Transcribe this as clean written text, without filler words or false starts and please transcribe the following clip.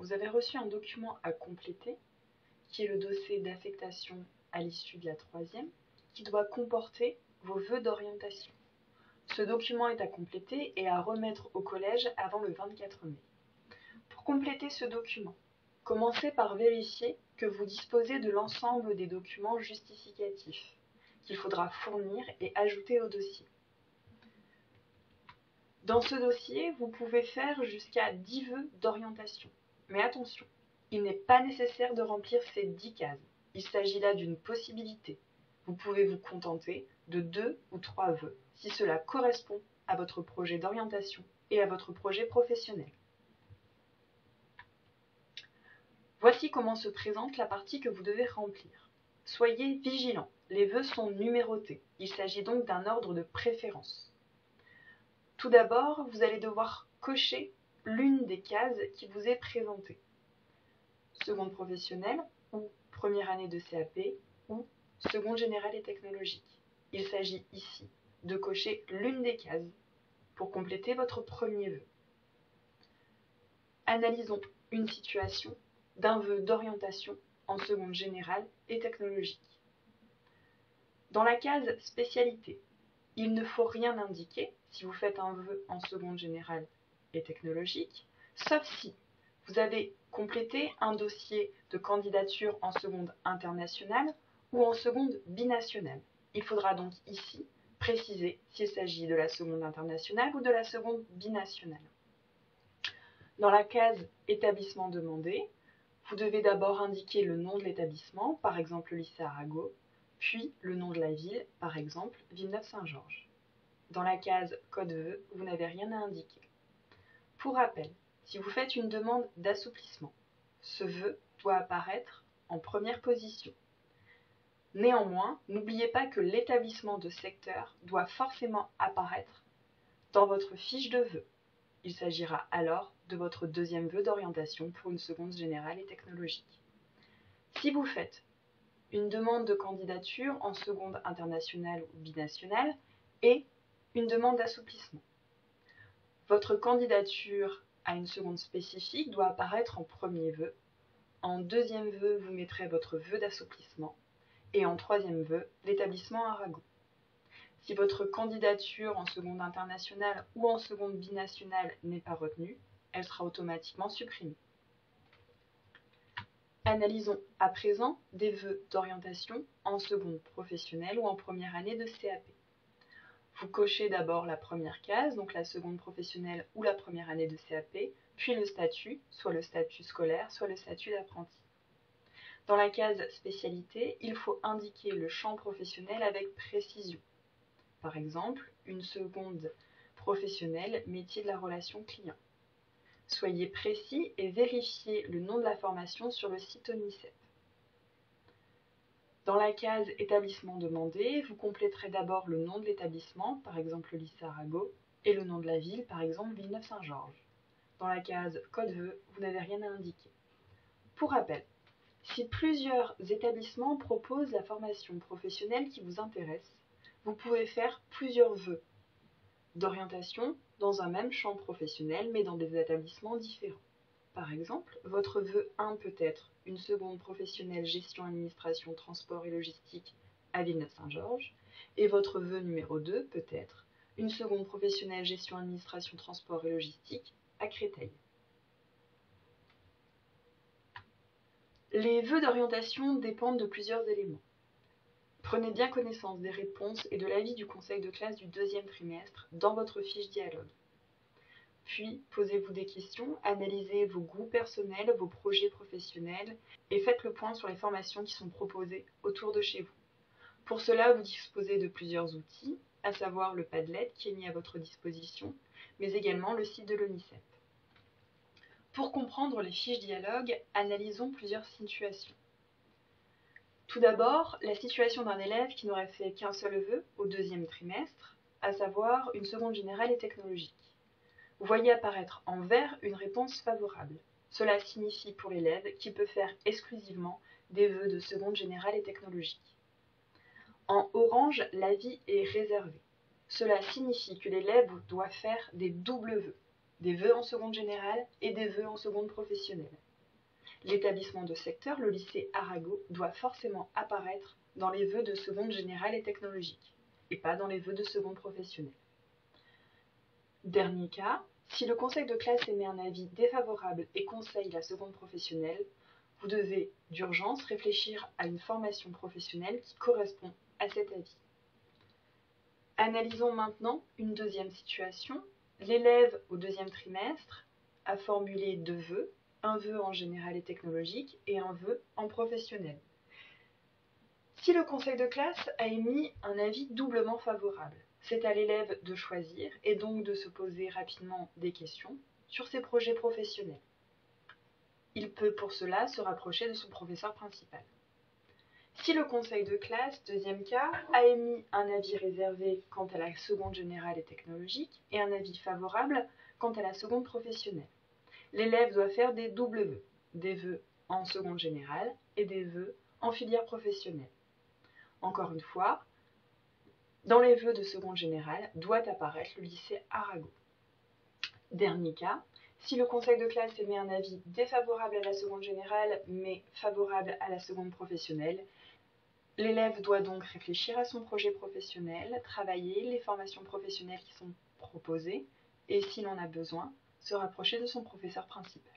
vous avez reçu un document à compléter, qui est le dossier d'affectation à l'issue de la troisième, qui doit comporter vos vœux d'orientation. Ce document est à compléter et à remettre au collège avant le 24 mai. Pour compléter ce document, commencez par vérifier que vous disposez de l'ensemble des documents justificatifs qu'il faudra fournir et ajouter au dossier. Dans ce dossier, vous pouvez faire jusqu'à 10 vœux d'orientation. Mais attention, il n'est pas nécessaire de remplir ces 10 cases. Il s'agit là d'une possibilité. Vous pouvez vous contenter de 2 ou 3 vœux si cela correspond à votre projet d'orientation et à votre projet professionnel. Voici comment se présente la partie que vous devez remplir. Soyez vigilants, les vœux sont numérotés. Il s'agit donc d'un ordre de préférence. Tout d'abord, vous allez devoir cocher l'une des cases qui vous est présentée. Seconde professionnelle ou première année de CAP ou seconde générale et technologique. Il s'agit ici de cocher l'une des cases pour compléter votre premier vœu. Analysons une situation d'un vœu d'orientation en seconde générale et technologique. Dans la case spécialité, il ne faut rien indiquer si vous faites un vœu en seconde générale et technologique, sauf si vous avez complété un dossier de candidature en seconde internationale ou en seconde binationale. Il faudra donc ici préciser s'il s'agit de la seconde internationale ou de la seconde binationale. Dans la case établissement demandé, vous devez d'abord indiquer le nom de l'établissement, par exemple le lycée Arago, puis le nom de la ville, par exemple Villeneuve-Saint-Georges. Dans la case code vœux, vous n'avez rien à indiquer. Pour rappel, si vous faites une demande d'assouplissement, ce vœu doit apparaître en première position. Néanmoins, n'oubliez pas que l'établissement de secteur doit forcément apparaître dans votre fiche de vœux. Il s'agira alors de votre deuxième vœu d'orientation pour une seconde générale et technologique. Si vous faites une demande de candidature en seconde internationale ou binationale et une demande d'assouplissement, votre candidature à une seconde spécifique doit apparaître en premier vœu. En deuxième vœu, vous mettrez votre vœu d'assouplissement. Et en troisième vœu, l'établissement Arago. Si votre candidature en seconde internationale ou en seconde binationale n'est pas retenue, elle sera automatiquement supprimée. Analysons à présent des vœux d'orientation en seconde professionnelle ou en première année de CAP. Vous cochez d'abord la première case, donc la seconde professionnelle ou la première année de CAP, puis le statut, soit le statut scolaire, soit le statut d'apprenti. Dans la case spécialité, il faut indiquer le champ professionnel avec précision. Par exemple, une seconde professionnelle, métier de la relation client. Soyez précis et vérifiez le nom de la formation sur le site ONICEP. Dans la case établissement demandé, vous compléterez d'abord le nom de l'établissement, par exemple le lycée Arago, et le nom de la ville, par exemple Villeneuve-Saint-Georges. Dans la case code vœux, vous n'avez rien à indiquer. Pour rappel, si plusieurs établissements proposent la formation professionnelle qui vous intéresse, vous pouvez faire plusieurs vœux d'orientation dans un même champ professionnel, mais dans des établissements différents. Par exemple, votre vœu 1 peut être une seconde professionnelle gestion, administration, transport et logistique à Villeneuve-Saint-Georges, et votre vœu numéro 2 peut être une seconde professionnelle gestion, administration, transport et logistique à Créteil. Les vœux d'orientation dépendent de plusieurs éléments. Prenez bien connaissance des réponses et de l'avis du conseil de classe du deuxième trimestre dans votre fiche dialogue. Puis, posez-vous des questions, analysez vos goûts personnels, vos projets professionnels et faites le point sur les formations qui sont proposées autour de chez vous. Pour cela, vous disposez de plusieurs outils, à savoir le Padlet qui est mis à votre disposition, mais également le site de l'ONICEP. Pour comprendre les fiches dialogue, analysons plusieurs situations. Tout d'abord, la situation d'un élève qui n'aurait fait qu'un seul vœu au deuxième trimestre, à savoir une seconde générale et technologique. Vous voyez apparaître en vert une réponse favorable. Cela signifie pour l'élève qu'il peut faire exclusivement des vœux de seconde générale et technologique. En orange, l'avis est réservé. Cela signifie que l'élève doit faire des doubles vœux, des vœux en seconde générale et des vœux en seconde professionnelle. L'établissement de secteur, le lycée Arago, doit forcément apparaître dans les vœux de seconde générale et technologique, et pas dans les vœux de seconde professionnelle. Dernier cas, si le conseil de classe émet un avis défavorable et conseille la seconde professionnelle, vous devez d'urgence réfléchir à une formation professionnelle qui correspond à cet avis. Analysons maintenant une deuxième situation. L'élève au deuxième trimestre a formulé 2 vœux, un vœu en général et technologique et un vœu en professionnel. Si le conseil de classe a émis un avis doublement favorable, c'est à l'élève de choisir et donc de se poser rapidement des questions sur ses projets professionnels. Il peut pour cela se rapprocher de son professeur principal. Si le conseil de classe, deuxième cas, a émis un avis réservé quant à la seconde générale et technologique et un avis favorable quant à la seconde professionnelle, l'élève doit faire des doubles vœux, des vœux en seconde générale et des vœux en filière professionnelle. Encore une fois, dans les vœux de seconde générale doit apparaître le lycée Arago. Dernier cas, si le conseil de classe émet un avis défavorable à la seconde générale mais favorable à la seconde professionnelle, l'élève doit donc réfléchir à son projet professionnel, travailler les formations professionnelles qui sont proposées et, s'il en a besoin, se rapprocher de son professeur principal.